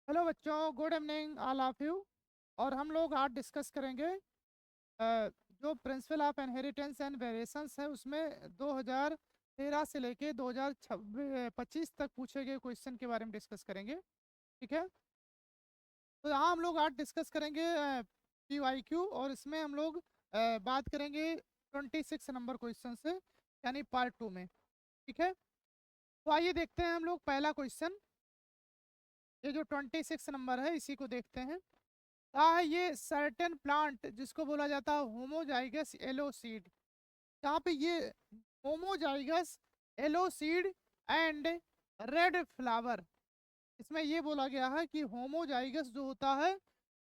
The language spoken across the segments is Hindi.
हेलो बच्चों, good evening all of you. और हम लोग आज डिस्कस करेंगे जो principle of inheritance and variations है उसमें 2013 से लेके 2025 तक पूछे गए क्वेश्चन के बारे में डिस्कस करेंगे। ठीक है, तो यहाँ हम लोग आज डिस्कस करेंगे PYQ और इसमें हम लोग बात करेंगे 26 नंबर क्वेश्चन से, यानी पार्ट 2 में। ठीक है, तो आइए देखते हैं हम लोग पहला क्वेश्चन। ये जो 26 नंबर है इसी को देखते हैं। ये सर्टेन प्लांट जिसको बोला जाता है होमोजाइगस येलो सीड, यहाँ पे ये homozygous yellow seed and red flower, इसमें ये बोला गया है कि होमोजाइगस जो होता है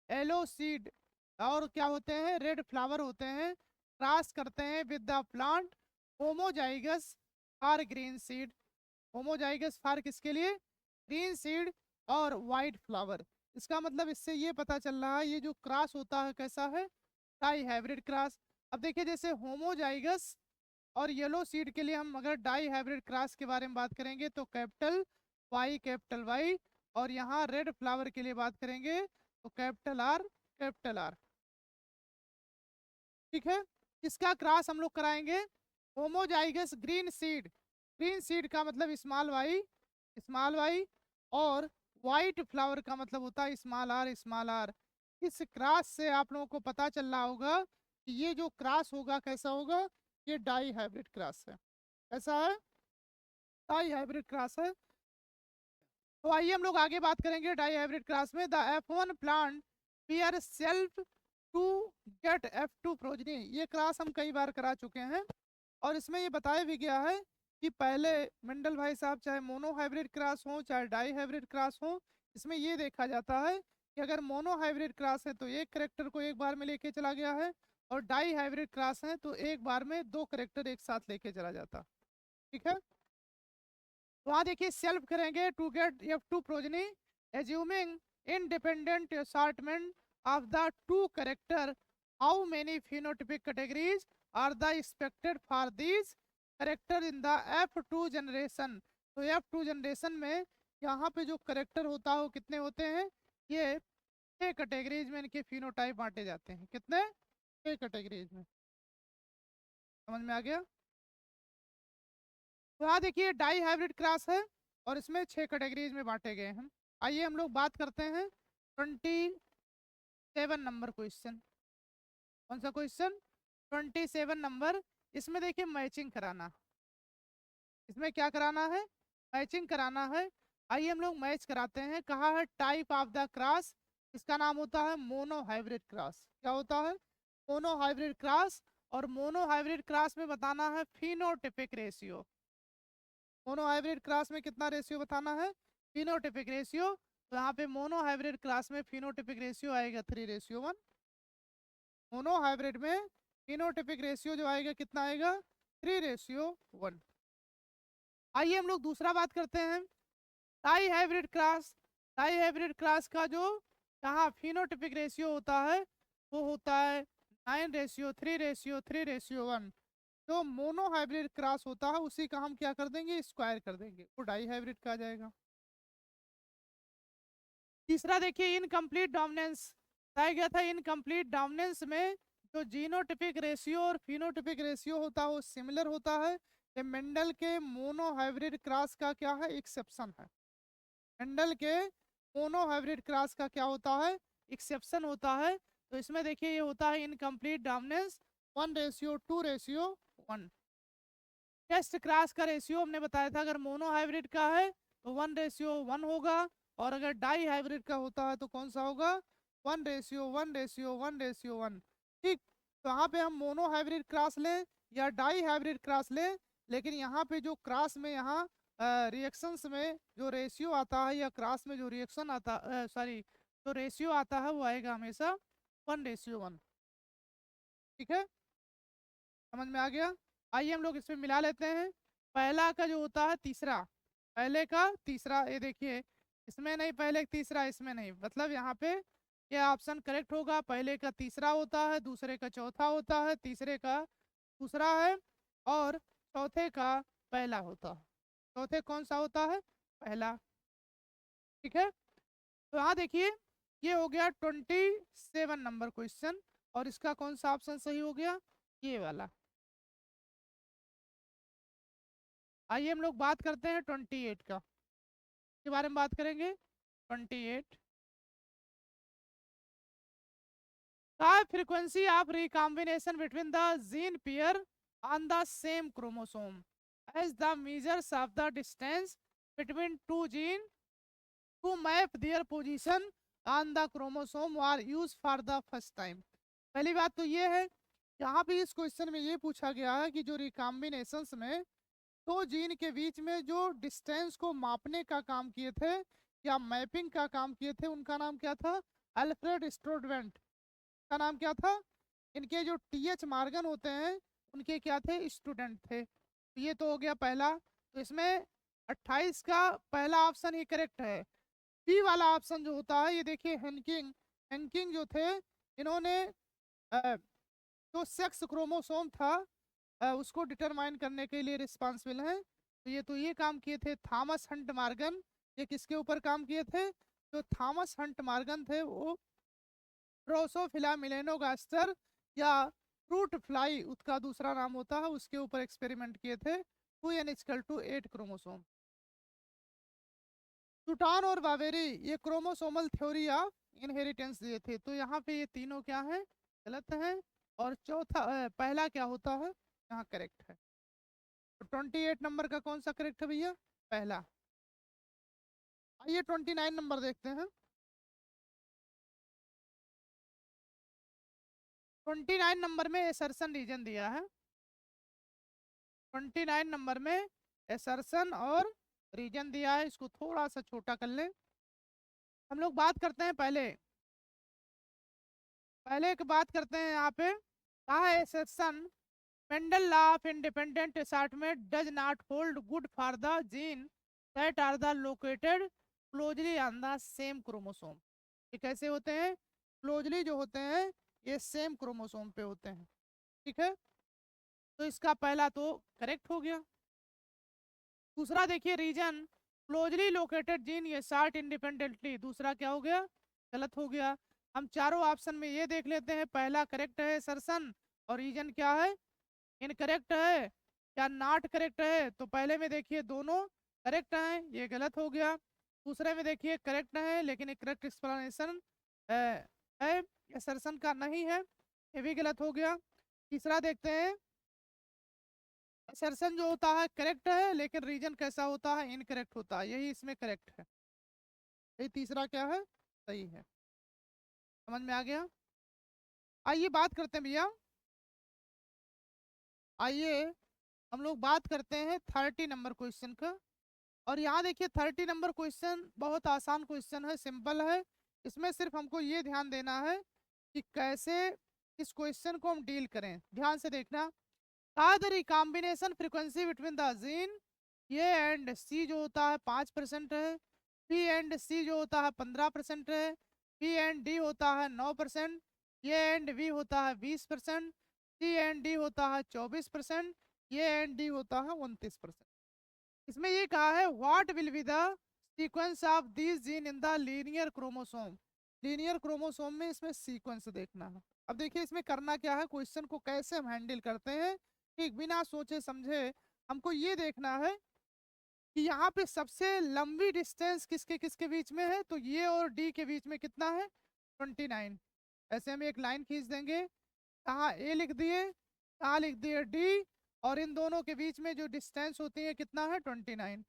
येलो सीड और क्या होते हैं, रेड फ्लावर होते हैं, क्रॉस करते हैं with the plant homozygous for green seed. Homozygous for किसके लिए? ग्रीन सीड और वाइट फ्लावर। इसका मतलब इससे ये पता चल रहा है ये जो क्रॉस होता है कैसा है, डाई हाइब्रिड क्रॉस। अब देखिए जैसे होमोजाइगस और येलो सीड के लिए हम अगर डाई हाइब्रिड क्रॉस के बारे में बात करेंगे तो कैपिटल वाई, और यहाँ रेड फ्लावर के लिए बात करेंगे तो कैपिटल आर। ठीक है, इसका क्रॉस हम लोग कराएंगे होमोजाइगस ग्रीन सीड का मतलब स्मॉल वाई, और वाइट फ्लावर का मतलब होता है स्मॉल आर। इस क्रॉस से आप लोगों को पता चल रहा होगा कि ये जो क्रॉस होगा कैसा होगा, ये डाई हाइब्रिड क्रॉस है। कैसा है? डाई हाइब्रिड क्रॉस है। तो आइए हम लोग आगे बात करेंगे डाई हाइब्रिड क्रॉस में। The F1 plant pair self to get F2 progeny. ये क्रॉस हम कई बार करा चुके हैं और इसमें ये बताया भी गया है कि पहले मंडल भाई साहब चाहे मोनो हाइब्रिड क्रॉस हो चाहे डाई हाइब्रिड क्रॉस हो, इसमें ये देखा जाता है कि अगर मोनो हाइब्रिड क्रॉस है तो एक करेक्टर को एक बार में लेके चला गया है, और डाई हाइब्रिड क्रॉस है तो एक बार में दो करेक्टर एक साथ लेके चला जाता। ठीक है, तो वहाँ देखिए सेल्फ करेंगे to get F2 progeny assuming independent assortment of the two character, how many phenotypic categories are the expected for these character in the F2 generation. तो F2 जनरेशन में यहाँ पे जो करेक्टर होता है वो कितने होते हैं, ये 6 कैटेगरीज में इनके फिनोटाइप बांटे जाते हैं। कितने? 6 कैटेगरीज में। समझ में आ गया? तो यहाँ देखिए डाई हाइब्रिड क्रॉस है और इसमें 6 कैटेगरीज में बांटे गए हैं। आइए हम लोग बात करते हैं 27 नंबर क्वेश्चन। कौन सा क्वेश्चन? 27 नंबर। इसमें देखिए मैचिंग कराना, इसमें क्या कराना है? मैचिंग कराना है। आइए हम लोग मैच कराते हैं। कहा है टाइप ऑफ द क्रॉस, इसका नाम होता है मोनो हाइब्रिड क्रॉस। क्या होता है? Mono hybrid cross. और मोनो हाइब्रिड क्रॉस में बताना है phenotypic ratio. Mono hybrid cross में कितना रेशियो बताना है? Phenotypic ratio. तो यहाँ पे मोनो हाइब्रिड क्लास में फिनोटिपिक रेशियो आएगा 3:1। मोनो हाइब्रिड में फिनोटिपिक रेशियो जो आएगा कितना आएगा? 3:1। आइए हम लोग दूसरा बात करते हैं tie hybrid class. Tie hybrid class का जो यहाँ फिनोटिपिक रेशियो होता है वो होता है 9:3:3:1। जो मोनो हाइब्रिड क्रॉस होता है उसी का हम क्या कर देंगे? स्क्वायर कर देंगे, वो डाई हाइब्रिड का आ जाएगा। तीसरा देखिए इनकम्प्लीट डोमिनेंस। बताया गया था इनकम्प्लीट डोमिनेंस में जो जीनोटिपिक रेशियो और फिनोटिपिक रेशियो होता है वो सिमिलर होता है। ये मेंडल के मोनो हाइब्रिड क्रॉस का क्या है? एक्सेप्शन है। मेंडल के मोनो हाइब्रिड क्रॉस का क्या होता है? एक्सेप्शन होता है। तो इसमें देखिए ये होता है इनकम्प्लीट डोमिनेंस 1:2:1। टेस्ट क्रॉस का रेशियो हमने बताया था अगर मोनो हाइब्रिड का है तो 1:1 होगा, और अगर डाई हाइब्रिड का होता है तो कौन सा होगा? 1:1:1:1। ठीक, तो यहाँ पे हम मोनो हाइब्रिड क्रॉस ले या डाई हाइब्रिड क्रॉस ले, लेकिन यहाँ पे जो क्रॉस में यहाँ रिएक्शंस में जो रेशियो आता है या क्रॉस में जो रिएक्शन आता सॉरी जो रेशियो आता है वो आएगा हमेशा 1:1। ठीक है, समझ में आ गया? आइए हम लोग इसमें मिला लेते हैं। पहला का जो होता है तीसरा, पहले का तीसरा, ये देखिए इसमें नहीं, पहले का तीसरा इसमें नहीं, मतलब यहाँ पे ये ऑप्शन करेक्ट होगा। पहले का तीसरा होता है, दूसरे का चौथा होता है, तीसरे का दूसरा है, और चौथे का पहला होता है। चौथे कौन सा होता है? पहला। ठीक है, तो यहाँ देखिए ये हो गया 27 नंबर क्वेश्चन, और इसका कौन सा ऑप्शन सही हो गया, ये वाला। आइए हम लोग बात करते हैं 28 का, के बारे में बात करेंगे। 28 का frequency of recombination between the gene pair on the same chromosome as the measures of the distance between two genes to map their position on the chromosome are used for the first time। पहली बात तो ये है, यहाँ पे इस क्वेश्चन में ये पूछा गया है कि जो रिकॉम्बिनेशंस में दो जीन के बीच में जो डिस्टेंस को मापने का काम किए थे या मैपिंग का काम किए थे, उनका नाम क्या था, अल्फ्रेड स्टूडवेंट का नाम क्या था। इनके जो टीएच मार्गन होते हैं उनके क्या थे, स्टूडेंट थे। तो ये तो हो गया पहला। तो इसमें 28 का पहला ऑप्शन ही करेक्ट है। बी वाला ऑप्शन जो होता है, ये देखिए हेनकिंग, हेनकिंग जो थे इन्होंने जो सेक्स क्रोमोसोम था उसको डिटरमाइन करने के लिए रिस्पॉन्सिबल हैं। तो ये काम किए थे थॉमस हंट मार्गन। ये किसके ऊपर काम किए थे, जो थॉमस हंट मार्गन थे वो ड्रोसोफिला मिलेनोगास्टर या फ्रूट फ्लाई उसका दूसरा नाम होता है, उसके ऊपर एक्सपेरिमेंट किए थे। 2n=8 chromosome. सुटान और बावेरी ये क्रोमोसोमल थ्योरी ऑफ इनहेरिटेंस दिए थे। तो यहाँ पे ये तीनों क्या है, गलत है। और चौथा पहला क्या होता है, यहाँ करेक्ट है। तो 28 नंबर का कौन सा करेक्ट है भैया, पहला। आइए 29 नंबर देखते हैं। 29 नंबर में एसर्शन रीजन दिया है। 29 नंबर में एसर्शन और रीजन दिया है, इसको थोड़ा सा छोटा कर लें। हम लोग बात करते हैं पहले पहले एक बात करते हैं यहाँ पे, कहा है assertion Mendel law of independent assortment does not hold good for the gene that are the located closely on the same chromosome. ये कैसे होते हैं, क्लोजली जो होते हैं ये सेम क्रोमोसोम पे होते हैं, ठीक है। तो इसका पहला तो करेक्ट हो गया। दूसरा देखिए रीजन क्लोजली लोकेटेड जीन ये सार्ट इंडिपेंडेंटली, दूसरा क्या हो गया, गलत हो गया। हम चारों ऑप्शन में ये देख लेते हैं, पहला करेक्ट है सर्सन, और रीजन क्या है, इनकरेक्ट है या नॉट करेक्ट है। तो पहले में देखिए दोनों करेक्ट हैं, ये गलत हो गया। दूसरे में देखिए करेक्ट है लेकिन एक करेक्ट एक्सप्लेनेशन है, असर्शन का नहीं है, ये भी गलत हो गया। तीसरा देखते हैं, असर्शन जो होता है करेक्ट है लेकिन रीजन कैसा होता है, इनकरेक्ट होता है, यही इसमें करेक्ट है। यही तीसरा क्या है, सही है। समझ में आ गया। आइए बात करते हैं भैया, आइए हम लोग बात करते हैं 30 नंबर क्वेश्चन का। और यहाँ देखिए 30 नंबर क्वेश्चन बहुत आसान क्वेश्चन है, सिंपल है। इसमें सिर्फ हमको ये ध्यान देना है कि कैसे इस क्वेश्चन को हम डील करें। ध्यान से देखना, the recombination frequency between the gene A and C जो होता है 5% है, बी एंड सी जो होता है 15% है, बी एंड डी होता है 9%, ए एंड बी होता है 20%, सी एंड डी होता है 24%, ए एंड डी होता है 29%। इसमें ये कहा है what will be the sequence of this gene in the linear chromosome. Linear chromosome में इसमें सीक्वेंस देखना है। अब देखिए इसमें करना क्या है, क्वेश्चन को कैसे हम हैंडल करते हैं, ठीक बिना सोचे समझे हमको ये देखना है कि यहाँ पे सबसे लंबी डिस्टेंस किसके किसके बीच में है, तो ये और डी के बीच में कितना है, 29। ऐसे हम एक लाइन खींच देंगे, कहाँ ए लिख दिए, कहाँ लिख दिए डी, और इन दोनों के बीच में जो डिस्टेंस होती है कितना है, 29।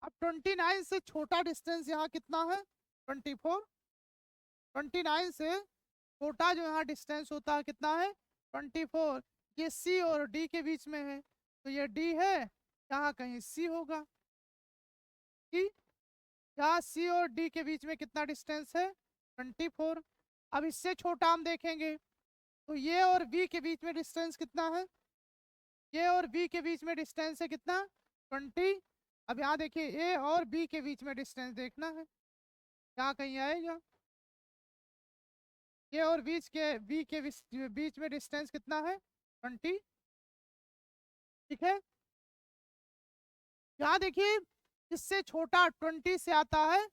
अब 29 से छोटा डिस्टेंस यहाँ कितना है, 24। 29 से छोटा जो यहाँ डिस्टेंस होता है कितना है, 24। ये सी और डी के बीच में है, तो ये डी है, यहाँ कहीं सी होगा। सी, यहाँ सी और डी के बीच में कितना डिस्टेंस है, 24। अब इससे छोटा हम देखेंगे, तो ये और बी के बीच में डिस्टेंस कितना है, ए और बी के बीच में डिस्टेंस है कितना, 20। अब यहाँ देखिए ए और बी के बीच में डिस्टेंस देखना है, यहाँ कहीं आएगा। ए और बी के बीच में डिस्टेंस कितना है, 20, ठीक है। यहाँ देखिए इससे छोटा 20 से आता है,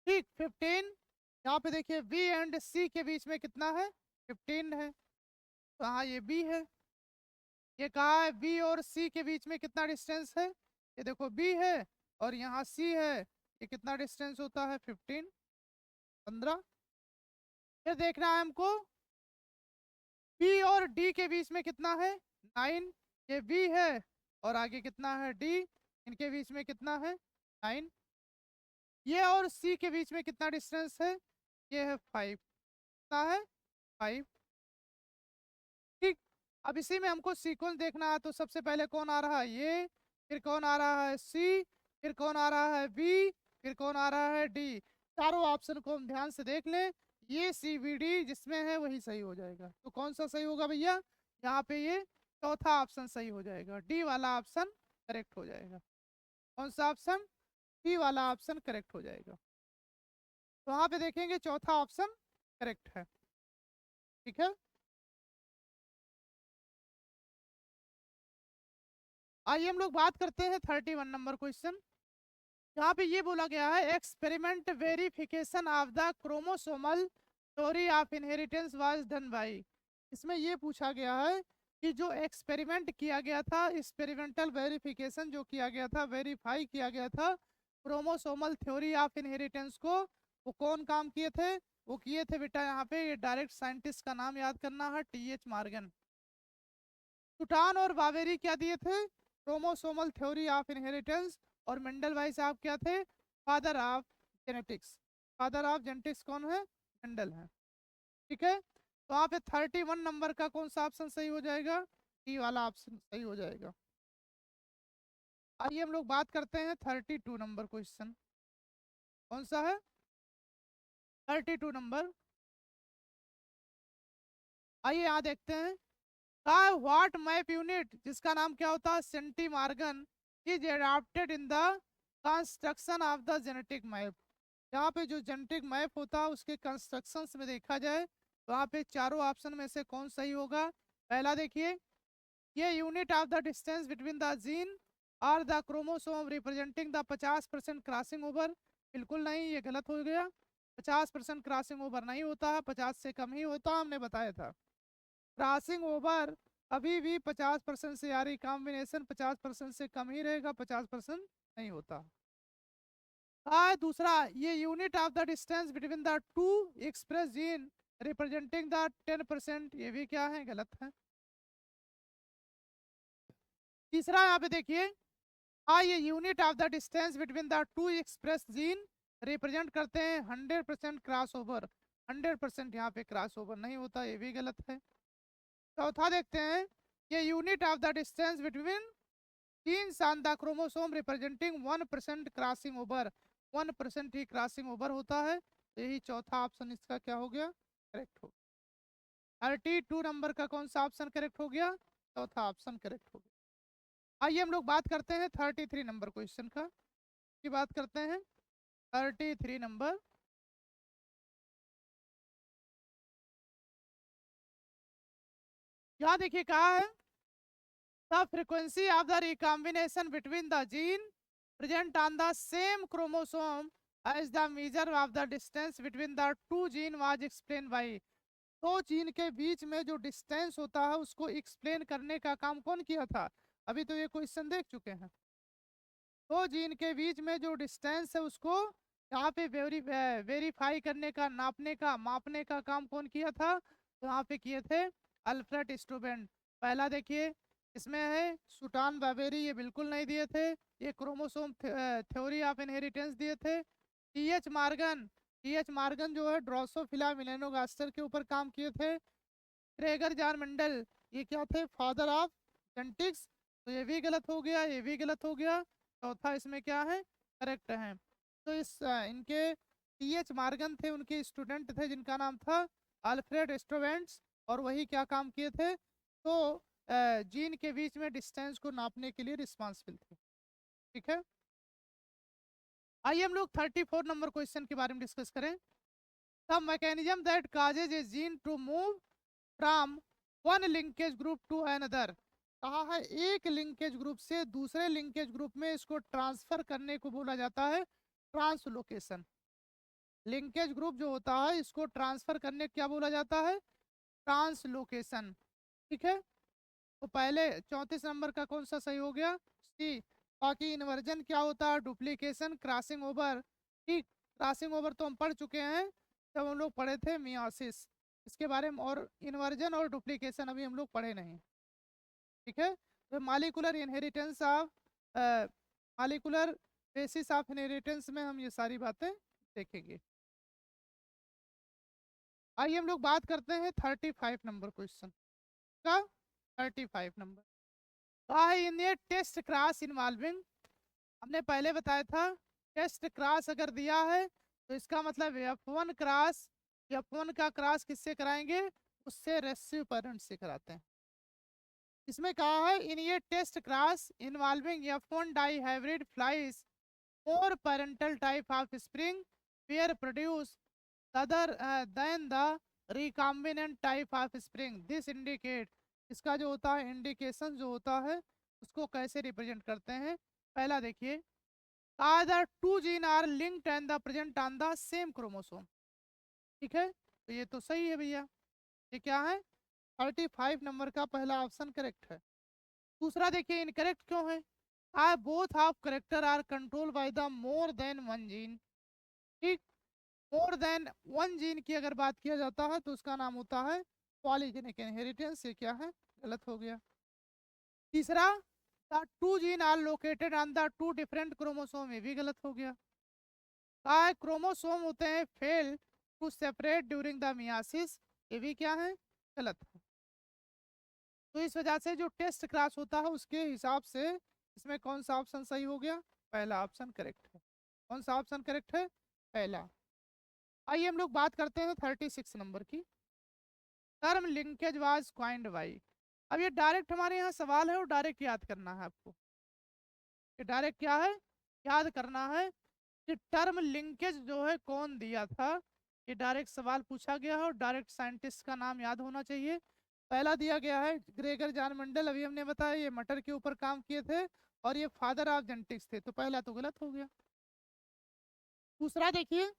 ठीक 15। यहाँ पे देखिए बी एंड सी के बीच में कितना है, 15 है, तो हाँ ये बी है। ये कहा है बी और सी के बीच में कितना डिस्टेंस है, ये देखो बी है और यहाँ सी है, ये कितना डिस्टेंस होता है, 15, 15। फिर देखना है हमको बी और डी के बीच में कितना है, 9, ये बी है और आगे कितना है डी, इनके बीच में कितना है, 9। ये और सी के बीच में कितना डिस्टेंस है, ये है 5, कितना है, 5, ठीक। अब इसी में हमको सीक्वेंस देखना है, तो सबसे पहले कौन आ रहा है, ये, फिर कौन आ रहा है सी, फिर कौन आ रहा है बी, फिर कौन आ रहा है डी। चारों ऑप्शन को हम ध्यान से देख लें, ये सी बी डी जिसमें है वही सही हो जाएगा। तो कौन सा सही होगा भैया, यहाँ पे ये चौथा ऑप्शन सही हो जाएगा, डी वाला ऑप्शन करेक्ट हो जाएगा। कौन सा ऑप्शन, डी वाला ऑप्शन करेक्ट हो जाएगा। तो वहाँ पे देखेंगे चौथा ऑप्शन करेक्ट है, ठीक है। आइए हम लोग बात करते हैं 31 नंबर क्वेश्चन। यहाँ पे ये बोला गया है experiment verification of the chromosomal theory of inheritance was done by. इसमें ये पूछा गया है कि जो एक्सपेरिमेंट किया गया था, एक्सपेरिमेंटल वेरिफिकेशन जो किया गया था, वेरीफाई किया गया था क्रोमोसोमल थ्योरी ऑफ इनहेरिटेंस को, वो कौन काम किए थे, वो किए थे बेटा यहाँ पे, ये डायरेक्ट साइंटिस्ट का नाम याद करना है, TH मॉर्गन। सुटान और बावेरी क्या दिए थे, क्रोमोसोमल थ्योरी ऑफ इनहेरिटेंस, और मेंडल भाई साहब क्या थे, father of genetics. Father of genetics कौन है, मेंडल है, ठीक है। तो यहाँ पे 31 नंबर का कौन सा ऑप्शन सही हो जाएगा, डी वाला ऑप्शन सही हो जाएगा। आइए हम लोग बात करते हैं 32 नंबर क्वेश्चन। कौन सा है, 32 नंबर। आइए यहाँ देखते हैं, का व्हाट मैप यूनिट, जिसका नाम क्या होता है, centimorgan, is adapted in the construction of the genetic map. यहाँ पे जो जेनेटिक मैप होता है उसके कंस्ट्रक्शन में देखा जाए तो यहाँ पे चारों ऑप्शन में से कौन सही होगा। पहला देखिए, ये unit of the distance between the gene और the chromosome representing the 50% crossing over, बिल्कुल नहीं, ये गलत हो गया। 50% क्रॉसिंग ओवर नहीं होता है, 50 से कम ही होता, हमने बताया था। क्रॉसिंग ओवर कभी भी 50% से, यारी कॉम्बिनेशन 50% से कम ही रहेगा, 50% नहीं होता। दूसरा, ये unit of the distance between the to express gene representing the 10%, ये भी क्या है, गलत है। तीसरा यहाँ पे देखिए, ये unit of the distance between the to express gene represent करते हैं 100% क्रॉस ओवर, 100% यहाँ पे क्रॉस ओवर नहीं होता, ये भी गलत है। चौथा देखते हैं, ये unit of the distance between genes on the chromosome representing 1% crossing over, 1% ही क्रॉसिंग ओवर होता है, तो यही चौथा ऑप्शन इसका क्या हो गया, करेक्ट हो। 32 नंबर का कौन सा ऑप्शन करेक्ट हो गया, चौथा ऑप्शन करेक्ट हो गया। आइए हम लोग बात करते हैं 33 नंबर क्वेश्चन का, की बात करते हैं 33 नंबर। यहाँ देखिए कहा है, the frequency of the recombination between the gene present on the same chromosome as the measure of the distance between the two gene was explain by. दो जीन के बीच में जो डिस्टेंस होता है उसको एक्सप्लेन करने का काम कौन किया था, अभी तो ये क्वेश्चन देख चुके हैं। दो जीन के बीच में जो डिस्टेंस है उसको यहाँ पे वेरीफाई करने का, नापने का, मापने का काम कौन किया था, तो यहाँ पे किए थे अल्फ्रेड स्टूबेंट। पहला देखिए, इसमें है सुटान बावेरी, ये बिल्कुल नहीं दिए थे। ये क्रोमोसोम थ्योरी ऑफ इनहेरिटेंस दिए थे। TH मॉर्गन, TH मॉर्गन जो है ड्रोसोफिला मेलानोगास्टर के ऊपर काम किए थे। ग्रेगर जॉन मेंडल, ये क्या थे, फादर ऑफ जेनेटिक्स, तो ये भी गलत हो गया, ये भी गलत हो गया। चौथा इसमें क्या है, करेक्ट है। तो इनके TH मॉर्गन थे, उनके स्टूडेंट थे जिनका नाम था अल्फ्रेड स्टोवेंट्स, और वही क्या काम किए थे, तो जीन के बीच में डिस्टेंस को नापने के लिए रिस्पॉन्सिबल थे, ठीक है। आइए हम लोग 34 नंबर क्वेश्चन के बारे में डिस्कस करें। The mechanism that causes a gene to move from one linkage group to another. कहा है एक लिंकेज ग्रुप से दूसरे लिंकेज ग्रुप में इसको ट्रांसफर करने को बोला जाता है ट्रांसलोकेशन। लिंकेज ग्रुप जो होता है इसको ट्रांसफर करने क्या बोला जाता है? ट्रांसलोकेशन। ठीक है, तो पहले 34 नंबर का कौन सा सही हो गया? सी। बाकी इन्वर्जन क्या होता है? Duplication, crossing over. ठीक, क्रॉसिंग ओवर तो हम पढ़ चुके हैं जब हम लोग पढ़े थे मियोसिस इसके बारे में, और इन्वर्जन और डुप्लीकेशन अभी हम लोग पढ़े नहीं। ठीक है, तो molecular inheritance of molecular basis of inheritance में हम ये सारी बातें देखेंगे। आइए हम लोग बात करते हैं 35 नंबर क्वेश्चन का। 35 नंबर का है इन ये टेस्ट क्रॉस इन्वॉल्विंग। हमने पहले बताया था टेस्ट क्रॉस अगर दिया है तो इसका मतलब F1 क्रॉस, F1 का क्रॉस किससे कराएंगे? उससे रेसिव पेरेंट से कराते हैं। इसमें कहा है इन ये test cross involving F1 dihybrid flies और parental type offspring pair produce other than the recombinant type offspring this indicate. इसका जो होता है इंडिकेशन जो होता है उसको कैसे रिप्रेजेंट करते हैं? पहला देखिए, the two gene are linked and the present on the same chromosome. ठीक है, तो ये तो सही है भैया। ये क्या है? 35 नंबर का पहला ऑप्शन करेक्ट है। दूसरा देखिए इनकरेक्ट क्यों है? I both of character are control by the more than one gene. ठीक, मोर देन वन जीन की अगर बात किया जाता है तो उसका नाम होता है पॉलीजेनिक इनहेरिटेंस। ये क्या है? गलत हो गया। तीसरा, the two gene are located on the two different chromosome, ये भी गलत हो गया। काय क्रोमोसोम होते हैं fail to separate during the meiosis, ये भी क्या है? गलत है। तो इस वजह से जो टेस्ट क्रॉस होता है उसके हिसाब से इसमें कौन सा ऑप्शन सही हो गया? पहला ऑप्शन करेक्ट है। कौन सा ऑप्शन करेक्ट है? पहला। आइए हम लोग बात करते हैं 36 नंबर की। Term linkage was coined by. अब ये डायरेक्ट हमारे यहाँ सवाल है और डायरेक्ट याद करना है आपको। ये डायरेक्ट क्या है? याद करना है कि टर्म लिंकेज जो है कौन दिया था। ये डायरेक्ट सवाल पूछा गया है और डायरेक्ट साइंटिस्ट का नाम याद होना चाहिए। पहला दिया गया है ग्रेगर जॉन मेंडल, अभी हमने बताया ये मटर के ऊपर काम किए थे और ये फादर ऑफ जेनेटिक्स थे, तो पहला तो गलत हो गया। दूसरा देखिए,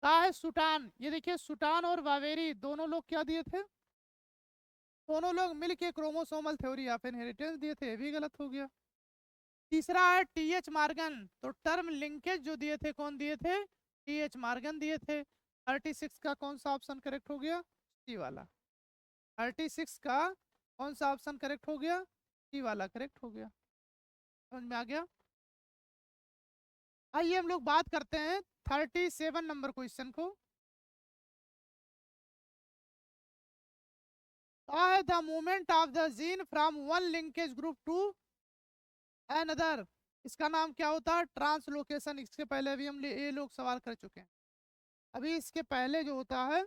कहा है सुटान। ये देखिए सुटान और वावेरी दोनों लोग क्या दिए थे? दोनों लोग मिलके क्रोमोसोमल थ्योरी ऑफ इनहेरिटेंस दिए थे, ये भी गलत हो गया। तीसरा है टीएच मार्गन, तो टर्म लिंकेज जो दिए थे कौन दिए थे? टीएच मार्गन दिए थे। 36 का कौन सा ऑप्शन करेक्ट हो गया? सी वाला। 36 का कौन सा ऑप्शन करेक्ट हो गया? सी वाला करेक्ट हो गया। समझ में आ गया? आइए हम लोग बात करते हैं 37 नंबर क्वेश्चन को। The movement of the gene from one linkage group to another, इसका नाम क्या होता है? ट्रांसलोकेशन। इसके पहले अभी हम ये लोग सवाल कर चुके हैं। अभी इसके पहले जो होता है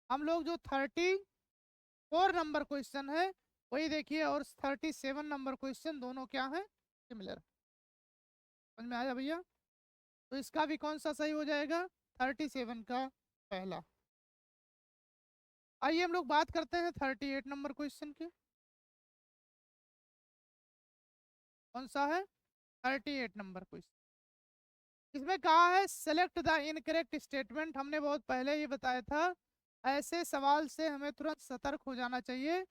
हम लोग जो 34 नंबर क्वेश्चन है वही देखिए, और 37 नंबर क्वेश्चन दोनों क्या है? सिमिलर। समझ में आया भैया? तो इसका भी कौन सा सही हो जाएगा? 37 का पहला। आइए हम लोग बात करते हैं 38 नंबर क्वेश्चन की। कौन सा है? 38 नंबर क्वेश्चन। इसमें कहा है सेलेक्ट द इनकरेक्ट स्टेटमेंट। हमने बहुत पहले ही बताया था ऐसे सवाल से हमें तुरंत सतर्क हो जाना चाहिए।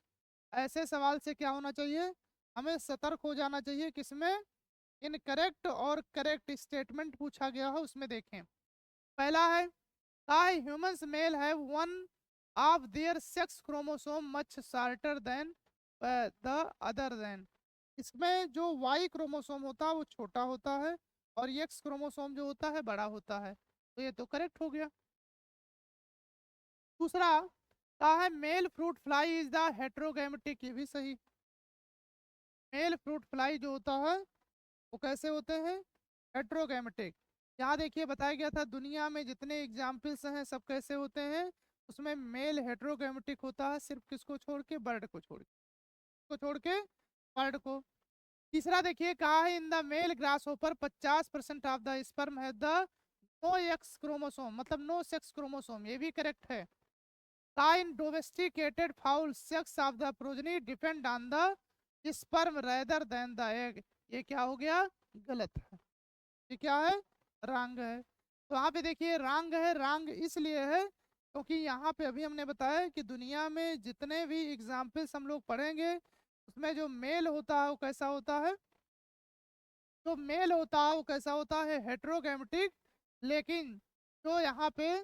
ऐसे सवाल से क्या होना चाहिए? हमें सतर्क हो जाना चाहिए। किसमें? इनकरेक्ट और करेक्ट स्टेटमेंट पूछा गया है उसमें देखें। पहला है I humans male have one of their sex chromosome much shorter than the other then. इसमें जो वाई क्रोमोसोम होता है वो छोटा होता है और एक्स क्रोमोसोम जो होता है बड़ा होता है, तो ये तो करेक्ट हो गया। दूसरा कहा है male fruit fly is the heterogametic, ये भी सही। मेल फ्रूट फ्लाई जो होता है वो कैसे होते हैं? हेट्रोगैमेटिक। यहाँ देखिए बताया गया था दुनिया में जितने एग्जाम्पल्स हैं सब कैसे होते हैं? उसमें मेल हेट्रोगैमेटिक होता है, सिर्फ किसको छोड़ के? बर्ड को छोड़ के। को छोड़ के बर्ड को। तीसरा देखिए कहा है in the male grasshopper 50% of the sperm है द नो एक्स क्रोमोसोम, मतलब नो सेक्स क्रोमोसोम, ये भी करेक्ट है। कहा in domesticated fowl sex of the progeny depend on the sperm rather than the egg, ये क्या हो गया, गलत है। ये क्या है, रॉन्ग है। तो यहाँ पे देखिए रॉन्ग है, रॉन्ग इसलिए है क्योंकि यहाँ पे अभी हमने बताया कि दुनिया में जितने भी एग्जाम्पल्स हम लोग पढ़ेंगे उसमें जो मेल होता है वो कैसा होता है, जो मेल होता है वो कैसा होता है, हेट्रोगैमेटिक। लेकिन जो यहाँ पे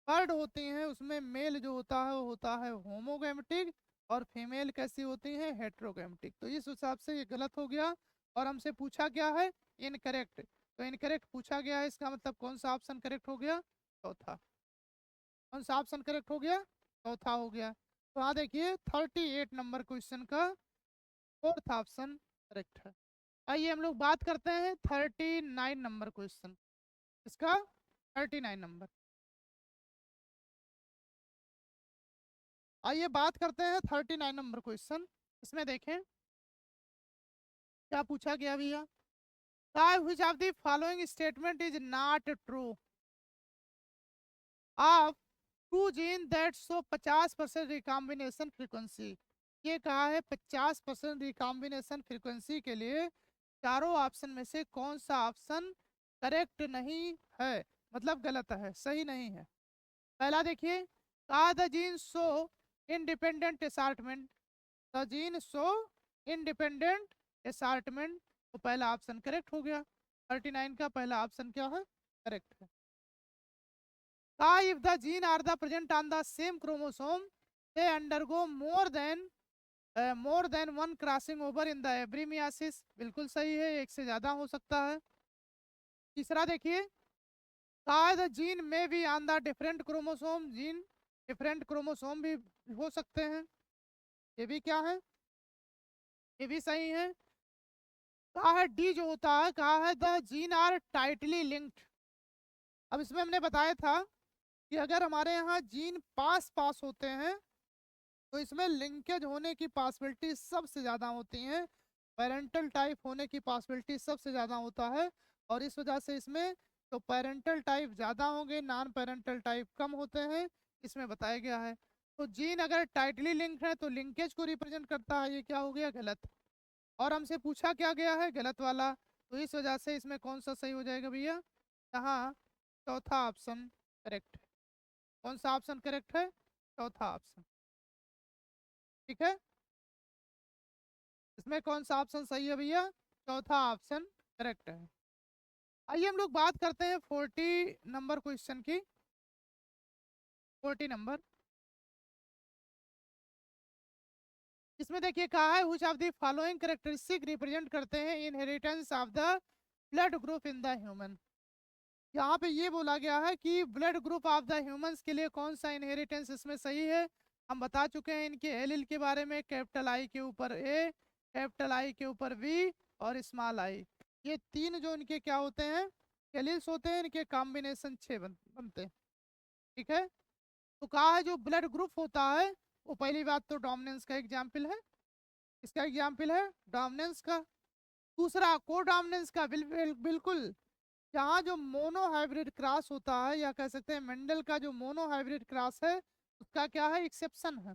बर्ड होती हैं उसमें मेल जो होता है वो होता है होमोगैमेटिक, और फीमेल कैसी होती है, हेट्रोगैमेटिक। तो इस हिसाब से ये गलत हो गया। और हमसे पूछा गया है इनकरेक्ट, तो इनकरेक्ट पूछा गया है, इसका मतलब कौन सा ऑप्शन करेक्ट हो गया, चौथा। कौन सा ऑप्शन करेक्ट हो गया, चौथा हो गया। तो हाँ देखिए 38 नंबर क्वेश्चन का फोर्थ ऑप्शन करेक्ट है। आइए हम लोग बात करते हैं 39 नंबर क्वेश्चन, इसका 39 नंबर। आइए बात करते हैं 39 नंबर क्वेश्चन। इसमें देखें क्या पूछा गया भैया, which of the following statement is not true of two gene that show 50% recombination frequency. ये कहा है 50% रिकॉम्बिनेशन फ्रीक्वेंसी के लिए चारों ऑप्शन में से कौन सा ऑप्शन करेक्ट नहीं है, मतलब गलत है, सही नहीं है। पहला देखिए, कहा the gene show independent assortment, the gene show independent assortment, तो पहला ऑप्शन करेक्ट हो गया। 39 का पहला ऑप्शन क्या है, करेक्ट है। If the gene are the present on the same chromosome, they undergo more than one crossing over in the every meiosis, बिल्कुल सही है, एक से ज्यादा हो सकता है। तीसरा देखिए, द जीन में भी on the different chromosome, gene different chromosome भी हो सकते हैं, ये भी क्या है, ये भी सही है। कहा है डी जो होता है, कहा है the gene are tightly linked. अब इसमें हमने बताया था कि अगर हमारे यहाँ जीन पास पास होते हैं तो इसमें लिंकेज होने की पॉसिबिलिटी सबसे ज़्यादा होती हैं, पेरेंटल टाइप होने की पॉसिबिलिटी सबसे ज़्यादा होता है। और इस वजह से इसमें तो पेरेंटल टाइप ज़्यादा होंगे, नॉन पेरेंटल टाइप कम होते हैं, इसमें बताया गया है। तो जीन अगर टाइटली लिंक्ड है तो लिंकेज को रिप्रेजेंट करता है, ये क्या हो गया, गलत। और हमसे पूछा क्या गया है, गलत वाला, तो इस वजह से इसमें कौन सा सही हो जाएगा भैया, यहाँ चौथा ऑप्शन करेक्ट। कौन सा ऑप्शन करेक्ट है, चौथा ऑप्शन, ठीक है। इसमें कौन सा ऑप्शन सही है भैया, चौथा ऑप्शन करेक्ट है। आइए हम लोग बात करते हैं 40 नंबर क्वेश्चन की। 40 नंबर, इसमें देखिए कहा है which of the following characteristic represent करते हैं inheritance of the blood group in the human. यहाँ पे ये बोला गया है कि blood group of the humans के लिए कौन सा इनहेरिटेंस इसमें सही है। हम बता चुके हैं इनके एलिल के बारे में, कैपिटल आई के ऊपर ए, कैपिटल आई के ऊपर वी, और स्मॉल आई, ये तीन जो इनके क्या होते हैं, एलिल्स होते हैं, इनके कॉम्बिनेशन 6 बनते हैं, ठीक है। तो कहा है जो ब्लड ग्रुप होता है वो पहली बात तो डोमिनेंस का एग्जाम्पल है, इसका एग्जाम्पल है डोमिनेंस का। दूसरा को डोमिनेंस का बिल्कुल, यहाँ जो मोनो हाइब्रिड क्रॉस होता है, या कह सकते हैं मेंडल का जो मोनो हाइब्रिड क्रॉस है उसका क्या है, एक्सेप्शन है।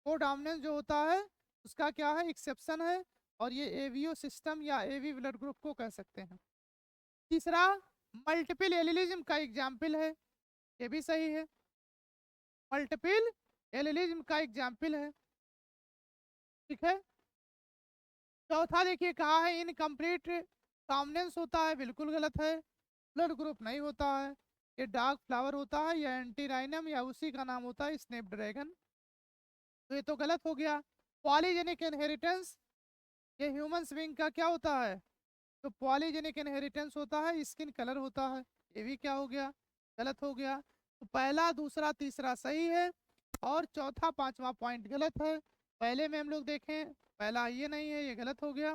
को डोमिनेंस जो होता है उसका क्या है, एक्सेप्शन है। और ये एवीओ सिस्टम या एवी ब्लड ग्रुप को कह सकते हैं। तीसरा मल्टीपल एलिलिज्म का एग्जाम्पल है, ये भी सही है, मल्टीपल एलिलिज्म का एग्जाम्पल है, ठीक है। चौथा देखिए कहा है इनकम्प्लीट डोमिनेंस होता है, बिल्कुल गलत है। ब्लड ग्रुप नहीं होता है, ये डार्क फ्लावर होता है, या एंटीराइनम, या उसी का नाम होता है स्नेप ड्रैगन, तो ये तो गलत हो गया। पॉलीजेनिक इनहेरिटेंस, ये ह्यूमंस बीइंग का क्या होता है, तो पॉलीजेनिक इनहेरिटेंस होता है, स्किन कलर होता है, ये भी क्या हो गया, गलत हो गया। तो पहला दूसरा तीसरा सही है, और चौथा पांचवा पॉइंट गलत है। पहले में हम लोग देखें, पहला ये नहीं है, ये गलत हो गया।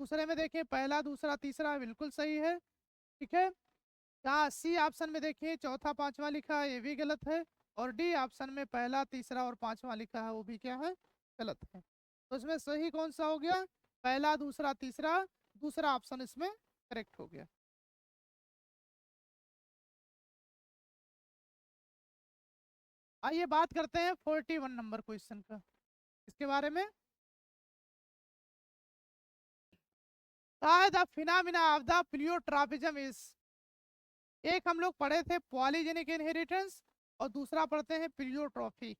दूसरे में देखें पहला दूसरा तीसरा बिल्कुल सही है, ठीक है। यहाँ सी ऑप्शन में देखिए चौथा पांचवा लिखा है, ये भी गलत है। और डी ऑप्शन में पहला तीसरा और पांचवा लिखा है, वो भी क्या है, गलत है। तो इसमें सही कौन सा हो गया, पहला दूसरा तीसरा, दूसरा ऑप्शन इसमें करेक्ट हो गया। आइए बात करते हैं 41 नंबर क्वेश्चन का, इसके बारे में। कहा है the phenomena of the pleiotropism is, एक हम लोग पढ़े थे पॉलीजेनिक इनहेरिटेंस और दूसरा पढ़ते हैं प्लियोट्रॉफी,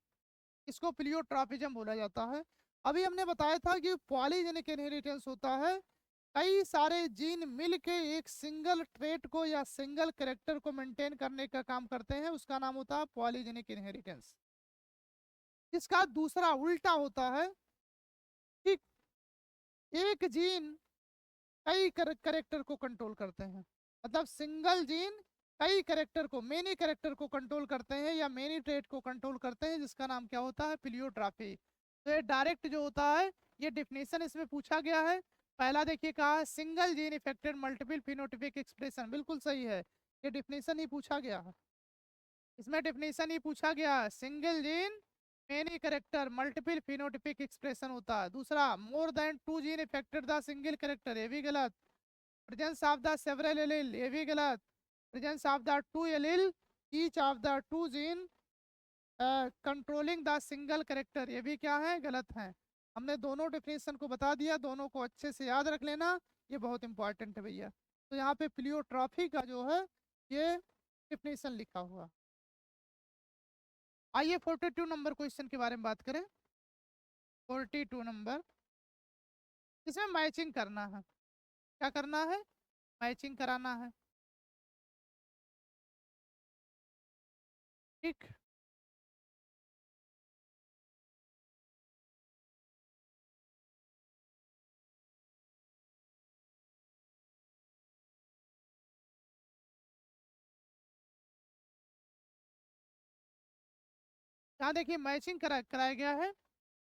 इसको प्लियोट्रॉपिज्म बोला जाता है। अभी हमने बताया था कि पॉलीजेनिक इनहेरिटेंस होता है कई सारे जीन मिल के एक सिंगल ट्रेट को या सिंगल कैरेक्टर को मेंटेन करने का काम करते हैं, उसका नाम होता है पॉलीजेनिक इनहेरिटेंस। इसका दूसरा उल्टा होता है कि एक जीन कई कैरेक्टर को कंट्रोल करते हैं, मतलब सिंगल जीन कई कैरेक्टर को, मेनी कैरेक्टर को कंट्रोल करते हैं या मेनी ट्रेट को कंट्रोल करते हैं, जिसका नाम क्या होता है प्लियोट्रॉफी। तो ये डायरेक्ट जो होता है, ये डिफिनेशन इसमें पूछा गया है। पहला देखिए कहा है single gene affected multiple phenotypic expression, बिल्कुल सही है, ये डिफिनेशन ही पूछा गया है, इसमें डिफिनेशन ही पूछा गया है, single gene many character multiple phenotypic expression होता है। दूसरा more than two gene affected the single character, ये भी गलत। Presence of the several allele, ये भी गलत। Presence of the two allele each of the two gene controlling the single character, ये भी क्या है, गलत है। हमने दोनों डेफिनेशन को बता दिया, दोनों को अच्छे से याद रख लेना, ये बहुत इंपॉर्टेंट है भैया। तो यहाँ पे प्लियोट्रॉफी का जो है ये डेफिनेशन लिखा हुआ। आइए 42 नंबर क्वेश्चन के बारे में बात करें। 42 नंबर, इसमें मैचिंग करना है, क्या करना है, मैचिंग कराना है, ठीक। यहाँ देखिए मैचिंग कराया गया है।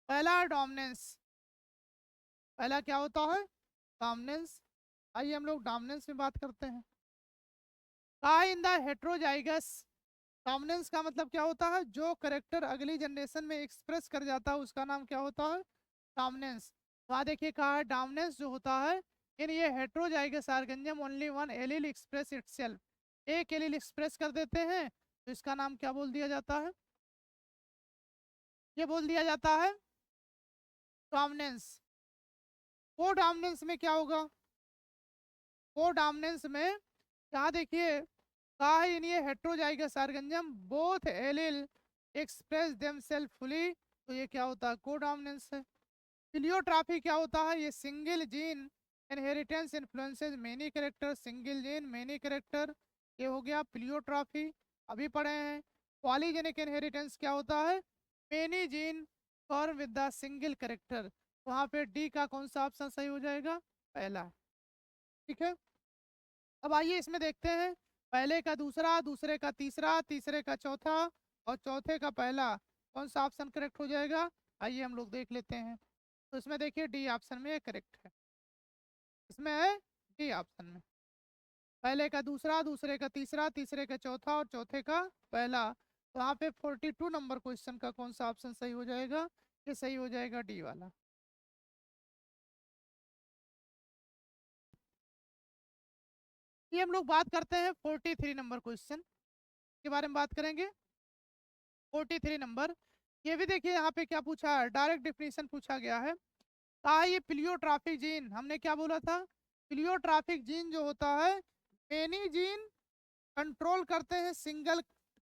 पहला डोमिनेंस, पहला क्या होता है, डोमिनेंस। आइए हम लोग डोमिनेंस में बात करते हैं। कहा इन द हेट्रोजाइगस, डोमिनेंस का मतलब क्या होता है, जो करेक्टर अगली जनरेशन में एक्सप्रेस कर जाता है उसका नाम क्या होता है, डोमिनेंस। वहाँ देखिए कहा है डोमिनेंस जो होता है इन ये heterozygous organism only one allele express itself, एक एलील एक्सप्रेस कर देते हैं, तो इसका नाम क्या बोल दिया जाता है, ये बोल दिया जाता है डोमिनेंस। को डोमिनेंस में क्या होगा, को डोमिनेंस में यहाँ देखिए कहा है इन ये heterozygous organism both allele express themself fully, तो ये क्या होता है, को डोमिनेंस है। प्लियोट्रॉफी क्या होता है, ये single gene inheritance influences many character, single gene many character, ये हो गया प्लियोट्रॉफी, अभी पढ़े हैं। पॉलीजेनिक इनहेरिटेंस क्या होता है, many gene form with the single character, वहाँ पे डी का कौन सा ऑप्शन सही हो जाएगा, पहला, ठीक है। अब आइए इसमें देखते हैं, पहले का दूसरा, दूसरे का तीसरा, तीसरे का चौथा और चौथे का पहला, कौन सा ऑप्शन करेक्ट हो जाएगा, आइए हम लोग देख लेते हैं। तो इसमें देखिए डी ऑप्शन में करेक्ट है, इसमें है डी ऑप्शन में, पहले का दूसरा, दूसरे का तीसरा, तीसरे का चौथा और चौथे का पहला। तो यहाँ पे 42 नंबर क्वेश्चन का कौन सा ऑप्शन सही हो जाएगा, ये सही हो जाएगा डी वाला। ये हम लोग बात करते हैं 43 नंबर क्वेश्चन के बारे में बात करेंगे। 43 नंबर, ये भी देखिए यहाँ पे क्या पूछा है, डायरेक्ट डिफिनेशन पूछा गया है। कहा ये प्लियोट्रॉपिक जीन, हमने क्या बोला था, प्लियोट्रॉपिक जीन जो होता है मेनी जीन कंट्रोल करते हैं सिंगल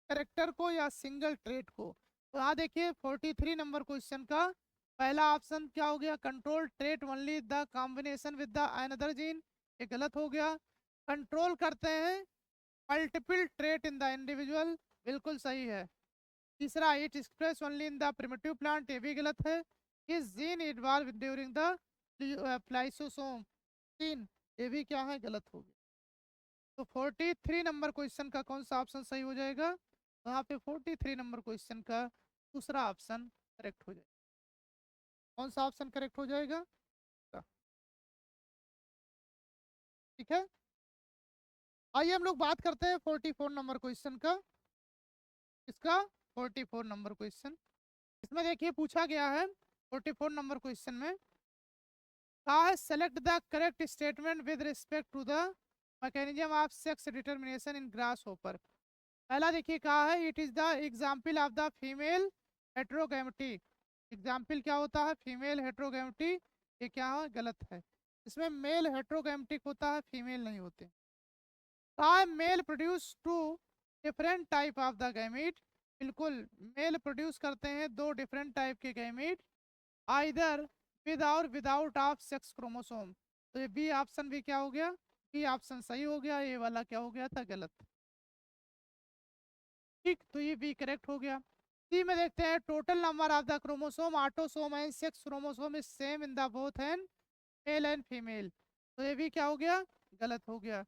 करेक्टर को या सिंगल ट्रेट को। तो यहाँ देखिए 43 नंबर क्वेश्चन का पहला ऑप्शन क्या हो गया, control trait only the combination with the another gene, ये गलत हो गया। कंट्रोल करते हैं multiple trait in the individual, बिल्कुल सही है। तीसरा it express only in the primitive plant, ये भी गलत है। इस gene involve during the spliceosome gene, ये भी क्या है, गलत हो गया। तो 43 नंबर क्वेश्चन का कौन सा ऑप्शन सही हो जाएगा, तो यहाँ पे 43 नंबर क्वेश्चन का दूसरा ऑप्शन करेक्ट हो जाएगा। कौन सा ऑप्शन करेक्ट हो जाएगा, ठीक है। आइए हम लोग बात करते हैं 44 नंबर क्वेश्चन का, इसका 44 नंबर क्वेश्चन, इसमें देखिए पूछा गया है 44 नंबर क्वेश्चन में कहा है select the correct statement with respect to the mechanism of sex determination in grasshopper. पहला देखिए कहा है it is the example of the female heterogamety, example क्या होता है, फीमेल हेट्रोगैमेटी, ये क्या है, गलत है। इसमें मेल हेट्रोगैमेटिक होता है, फीमेल नहीं होते। का male produce two different type of the gamete, बिल्कुल मेल प्रोड्यूस करते हैं दो डिफरेंट टाइप के गैमीट, आइदर विद और विदाउट ऑफ सेक्स क्रोमोसोम। तो ये बी ऑप्शन भी क्या हो गया, बी ऑप्शन सही हो गया, ये वाला क्या हो गया था, गलत। ठीक, तो ये बी करेक्ट हो गया। सी में देखते हैं total number of the chromosome autosome and sex chromosome is same in the both and male and female. तो ये भी क्या हो गया, गलत हो गया।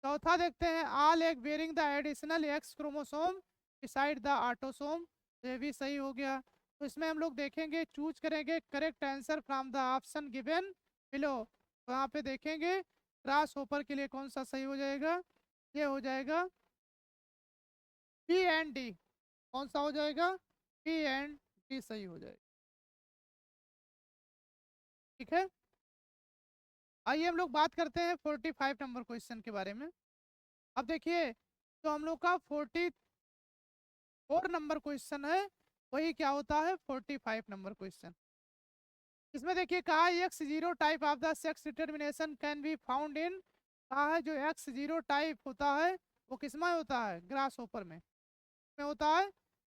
चौथा देखते हैं all egg bearing the additional x chromosome beside the autosome. तो ये भी सही हो गया। तो इसमें हम लोग देखेंगे, चूज करेंगे correct answer from the option given below. तो यहाँ पे देखेंगे क्रॉस ओवर के लिए कौन सा सही हो जाएगा, ये हो जाएगा बी एंड डी। कौन सा हो जाएगा, बी एंड डी सही हो जाएगा। ठीक है, आइए हम लोग बात करते हैं 45 नंबर क्वेश्चन के बारे में। अब देखिए, तो हम लोग का 44 नंबर क्वेश्चन है, वही क्या होता है 45 नंबर क्वेश्चन। इसमें देखिए कहा x zero type of the sex determination can be found in, कहा है जो एक्स जीरो टाइप होता है वो किसमें होता है, ग्रास होपर में होता है,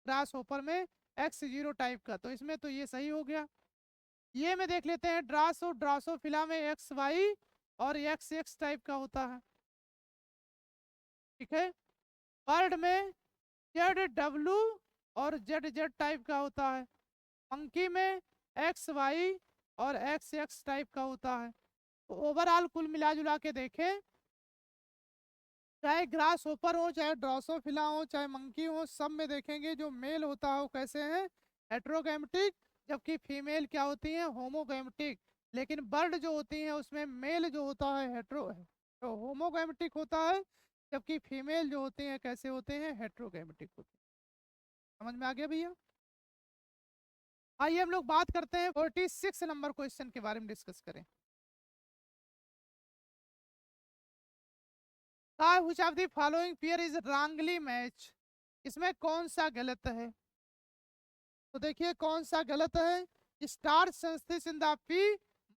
ग्रास होपर में एक्स जीरो टाइप का। तो इसमें तो ये सही हो गया। ये में देख लेते हैं ड्रासोफिला में एक्स वाई और एक्स एक्स टाइप का होता है। ठीक है, बर्ड में जेड डब्लू और जेड जेड टाइप का होता है। मंकी में एक्स वाई और एक्स एक्स टाइप का होता है। तो ओवरऑल कुल मिला जुला के देखें, चाहे ग्रास होपर हो, चाहे ड्रोसोफिला हो, चाहे मंकी हो, सब में देखेंगे जो मेल होता है वो कैसे है, हेट्रोगैमेटिक, जबकि फीमेल क्या होती है, होमोगैमेटिक। लेकिन बर्ड जो होती है उसमें मेल जो होता है तो होमोगैमेटिक होता है, जबकि फीमेल जो होती है कैसे होते हैं, हेट्रोगैमेटिक होते हैं। समझ में आ गया भैया। आइए हम लोग बात करते हैं 46 नंबर क्वेश्चन के बारे में डिस्कस करें। Which of the following pair is wrongly match, इसमें कौन सा गलत है। तो देखिए कौन सा गलत है, स्टार संस्थित in the P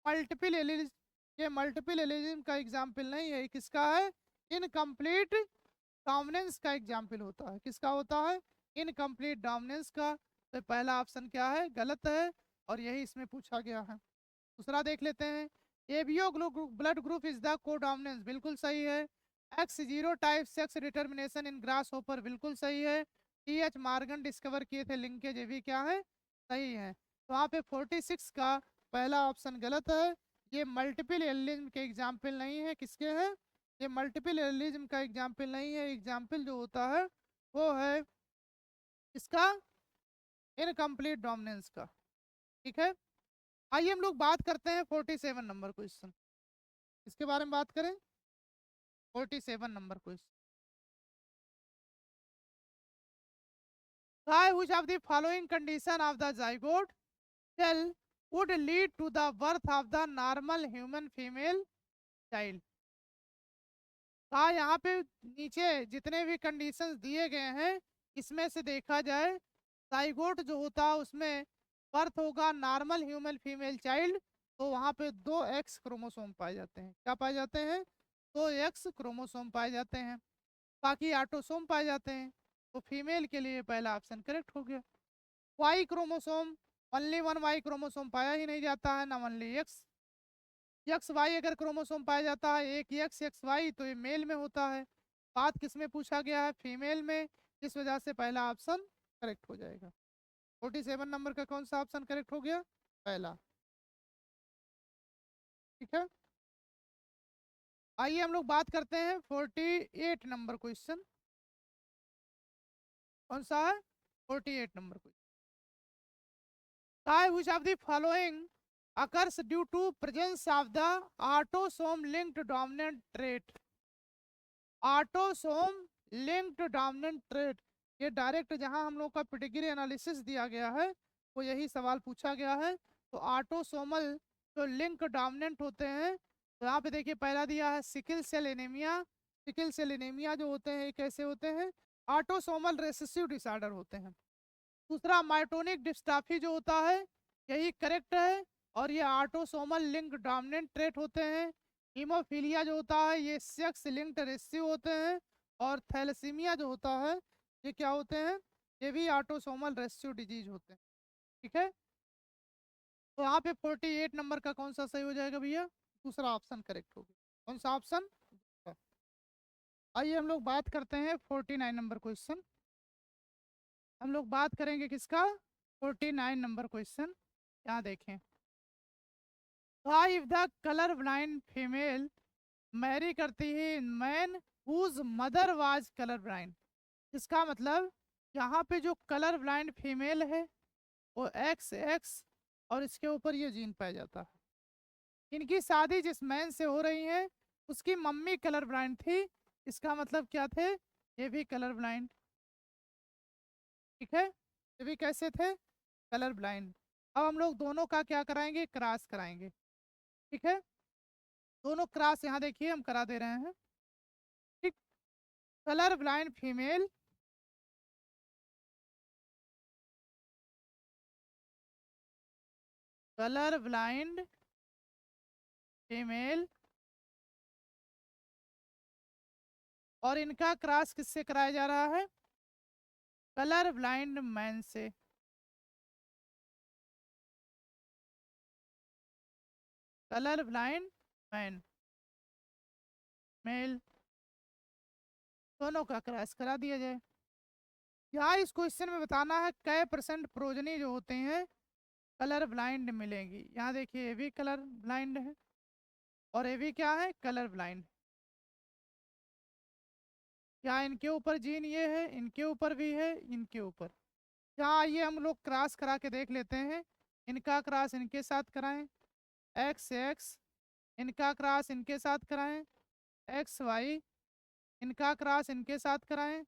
multiple alleles, ये मल्टीपल एलिज्म का एग्जाम्पल नहीं है, किसका है, इनकम्प्लीट डोमिनेंस का एग्जाम्पल होता है। किसका होता है, इनकम्प्लीट डोमिनेंस का। तो पहला ऑप्शन क्या है, गलत है, और यही इसमें पूछा गया है। दूसरा देख लेते हैं, ABO blood group is the codominance, बिल्कुल सही है। X zero type sex determination in grass hopper, बिल्कुल सही है। टीएच मार्गन डिस्कवर किए थे लिंकेज, ये भी क्या है, सही है। तो वहाँ पे 46 का पहला ऑप्शन गलत है। ये मल्टीपल एलिज्म के एग्जाम्पल नहीं है, किसके हैं, ये मल्टीपल एलिज्म का एग्जाम्पल नहीं है। एग्जाम्पल जो होता है वो है इसका, इनकम्प्लीट डोमिनेंस का। ठीक है, आइए हम लोग बात करते हैं 47 नंबर क्वेश्चन, इसके बारे में बात करें। 47 number question, which of the following condition of the zygote cell would lead to the birth of the normal human female child। कहा यहाँ पे नीचे जितने भी कंडीशंस दिए गए हैं, इसमें से देखा जाए जाइगोट जो होता है उसमें बर्थ होगा नॉर्मल ह्यूमन फीमेल चाइल्ड, तो वहाँ पे 2 एक्स क्रोमोसोम पाए जाते हैं। क्या पाए जाते हैं, 2 एक्स क्रोमोसोम पाए जाते हैं, बाकी ऑटोसोम पाए जाते हैं। तो फीमेल के लिए पहला ऑप्शन करेक्ट हो गया। Y chromosome, only 1 Y chromosome पाया ही नहीं जाता है, ना ओनली एक्स। एक्स वाई अगर क्रोमोसोम पाया जाता है, एक एक्स एक्स वाई, तो ये मेल में होता है। बात किस में पूछा गया है, फीमेल में, इस वजह से पहला ऑप्शन करेक्ट हो जाएगा। 47 नंबर का कौन सा ऑप्शन करेक्ट हो गया, पहला। ठीक है, आइए हम लोग बात करते हैं 48 नंबर क्वेश्चन। कौन सा है, 48 number question. which of the following occurs due to presence of the autosome linked dominant trait। Autosome linked dominant trait, ये डायरेक्ट जहां हम लोग का पेडिग्री एनालिसिस दिया गया है वो यही सवाल पूछा गया है। तो ऑटोसोमल जो लिंक डोमिनेंट होते हैं, तो यहाँ पे देखिए पहला दिया है sickle cell anaemia. Sickle cell anaemia जो होते हैं कैसे होते हैं, ऑटोसोमल रेसेसिव डिसऑर्डर होते हैं। दूसरा माइटोनिक डिस्ट्राफी जो होता है, यही करेक्ट है, और ये ऑटोसोमल लिंक डोमिनेंट ट्रेट होते हैं। हीमोफीलिया जो होता है ये सेक्स लिंक्ड रेसिसिव होते हैं। और थैलेसीमिया जो होता है ये क्या होते हैं, ये भी ऑटोसोमल रेसिसिव डिजीज होते हैं। ठीक है, तो यहाँ पे 48 नंबर का कौन सा सही हो जाएगा भैया, दूसरा ऑप्शन करेक्ट होगा। कौन सा ऑप्शन। आइए हम लोग बात करते हैं 49 नंबर क्वेश्चन। हम लोग बात करेंगे किसका, 49 नंबर क्वेश्चन। यहाँ देखें, if the colour blind female marry करती है man whose mother was colour blind. इसका मतलब यहाँ पे जो कलर ब्लाइंड फीमेल है वो एक्स एक्स और इसके ऊपर ये जीन पाया जाता है। इनकी शादी जिस मैन से हो रही है उसकी मम्मी कलर ब्लाइंड थी। इसका मतलब क्या थे, ये भी कलर ब्लाइंड। ठीक है, ये भी कैसे थे, कलर ब्लाइंड। अब हम लोग दोनों का क्या कराएंगे, क्रॉस कराएंगे। ठीक है, दोनों क्रॉस यहाँ देखिए हम करा दे रहे हैं। ठीक, colour blind female colour blind female और इनका क्रॉस किससे कराया जा रहा है, कलर ब्लाइंड मैन से। कलर ब्लाइंड मैन मेल, दोनों का क्रॉस करा दिया जाए। यहाँ इस क्वेश्चन में बताना है कै परसेंट प्रोजनी जो होते हैं कलर ब्लाइंड मिलेंगी। यहाँ देखिए ये भी कलर ब्लाइंड है और ये भी क्या है, कलर ब्लाइंड। क्या इनके ऊपर जीन ये है, इनके ऊपर भी है, इनके ऊपर। यहाँ आइए हम लोग क्रॉस करा के देख लेते हैं। इनका क्रॉस इनके साथ कराएं, एक्स एक्स। इनका क्रॉस इनके साथ कराएं, एक्स वाई। इनका क्रॉस इनके साथ कराएं,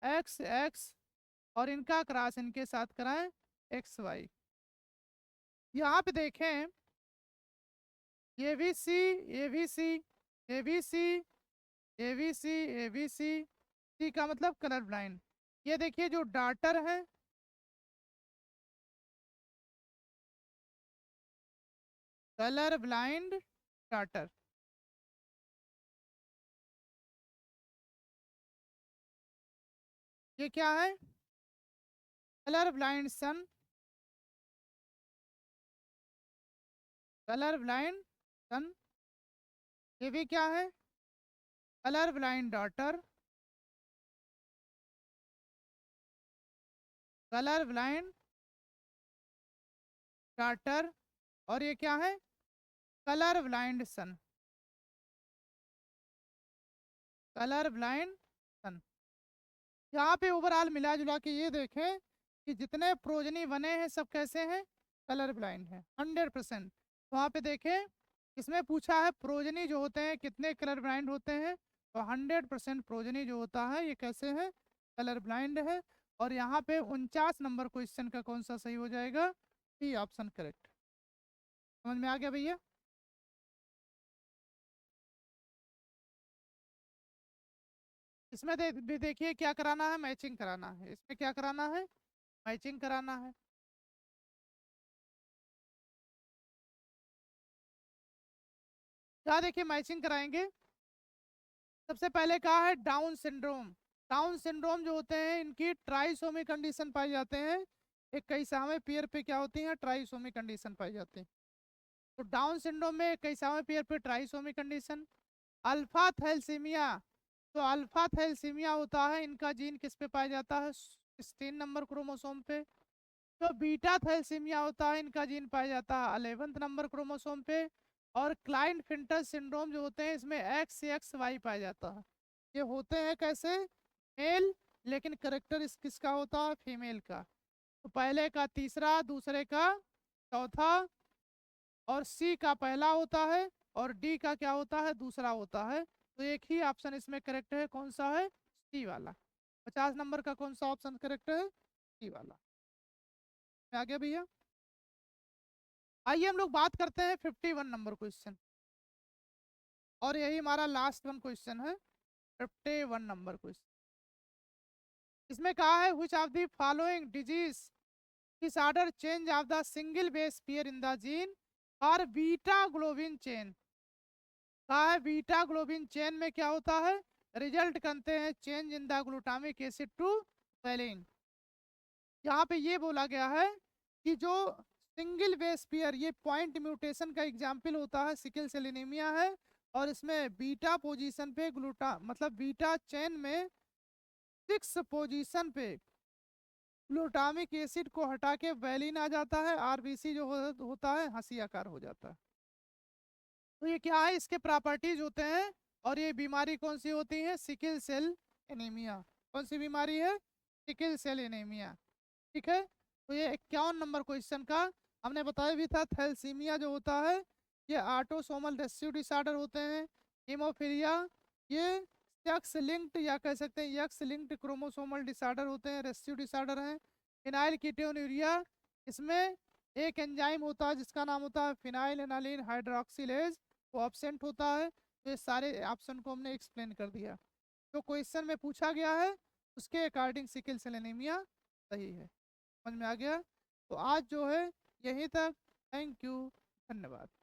एक्स एक्स। और इनका क्रॉस इनके साथ कराएं, एक्स वाई। यहाँ पे देखें, ये भी सी, ये भी सी, ये भी सी, ये भी सी, ये भी सी। सी का मतलब कलर ब्लाइंड। ये देखिए जो डाटर है, कलर ब्लाइंड डाटर। ये क्या है, कलर ब्लाइंड सन। कलर ब्लाइंड सन, ये भी क्या है, colour blind daughter. Colour blind daughter और ये क्या है, कलर ब्लाइंड सन। कलर ब्लाइंड सन। यहाँ पे ओवरऑल मिला जुला के ये देखें कि जितने प्रोजनी बने हैं सब कैसे हैं, कलर ब्लाइंड हैं 100%। वहाँ पे देखें, इसमें पूछा है प्रोजनी जो होते हैं कितने कलर ब्लाइंड होते हैं, तो 100% प्रोजनी जो होता है ये कैसे है, कलर ब्लाइंड है। और यहाँ पे 49 नंबर क्वेश्चन का कौन सा सही हो जाएगा, सी ऑप्शन करेक्ट। समझ में आ गया भैया। इसमें भी देखिए क्या कराना है, मैचिंग कराना है। इसमें क्या कराना है, मैचिंग कराना है। क्या देखिए मैचिंग कराएंगे, सबसे पहले कहा है डाउन सिंड्रोम। डाउन सिंड्रोम जो होते हैं इनकी ट्राइसोमी कंडीशन पाई जाते हैं। एक कई सावे पेयर पे क्या होती है, ट्राइसोमी कंडीशन पाई जाती है। तो डाउन सिंड्रोम में कई सावे पेयर पे ट्राइसोमी कंडीशन। अल्फा थैलेसीमिया, तो अल्फा थैलेसीमिया होता है इनका जीन किस पे पाया जाता है, 16 नंबर क्रोमोसोम पे। तो बीटा थैलेसीमिया होता है इनका जीन पाया जाता है 11th नंबर क्रोमोसोम पे। और क्लाइंट फिंटर सिंड्रोम जो होते हैं इसमें एक्स एक्स वाई पाया जाता है। ये होते हैं कैसे, मेल, लेकिन करेक्टर इस किसका होता है, फीमेल का। तो पहले का तीसरा, दूसरे का चौथा, और सी का पहला होता है और डी का क्या होता है, दूसरा होता है। तो एक ही ऑप्शन इसमें करेक्ट है, कौन सा है, सी वाला। 50 नंबर का कौन सा ऑप्शन करेक्ट है, सी वाला। आ गया भैया। आइए हम लोग बात करते हैं 51 नंबर क्वेश्चन, और यही हमारा लास्ट वन क्वेश्चन है, 51 नंबर क्वेश्चन। इसमें कहा है which of the following disease disorder change of the single base pair in the gene और बीटा ग्लोबिन चेन। कहा है बीटा ग्लोबिन चेन में क्या होता है, रिजल्ट करते हैं change in the glutamic acid to valine. यहाँ पे ये बोला गया है कि जो सिंगल बेस पेयर, ये पॉइंट म्यूटेशन का एग्जाम्पल होता है, सिकल सेल एनीमिया है, और इसमें बीटा पोजीशन पे मतलब बीटा चेन में 6 पोजीशन पे ग्लूटामिक एसिड को हटा के वैलिन आ जाता है, आरबीसी जो होता है हंसी आकार हो जाता है। तो ये क्या है, इसके प्रॉपर्टीज होते हैं। और ये बीमारी कौन सी होती है, सिकल सेल एनीमिया। कौन सी बीमारी है, सिकल सेल एनीमिया। ठीक है, तो ये 51 नंबर क्वेश्चन का हमने बताया भी था। थैलेसीमिया जो होता है ये ऑटोसोमल रेसेसिव डिसऑर्डर होते हैं। हीमोफीलिया ये सेक्स लिंक्ड या कह सकते हैं एक्स लिंक्ड क्रोमोसोमल डिसऑर्डर होते हैं, रेसेसिव डिसऑर्डर हैं। फिनाइल कीटोन्यूरिया, इसमें एक एंजाइम होता है जिसका नाम होता है फिनाइल एनालिन हाइड्रोक्सिलेज, वो एब्सेंट होता है। तो ये सारे ऑप्शन को हमने एक्सप्लेन कर दिया। जो क्वेश्चन में पूछा गया है उसके अकॉर्डिंग सिकल सेल एनीमिया सही है। समझ में आ गया। तो आज जो है यहीं तक। थैंक यू, धन्यवाद।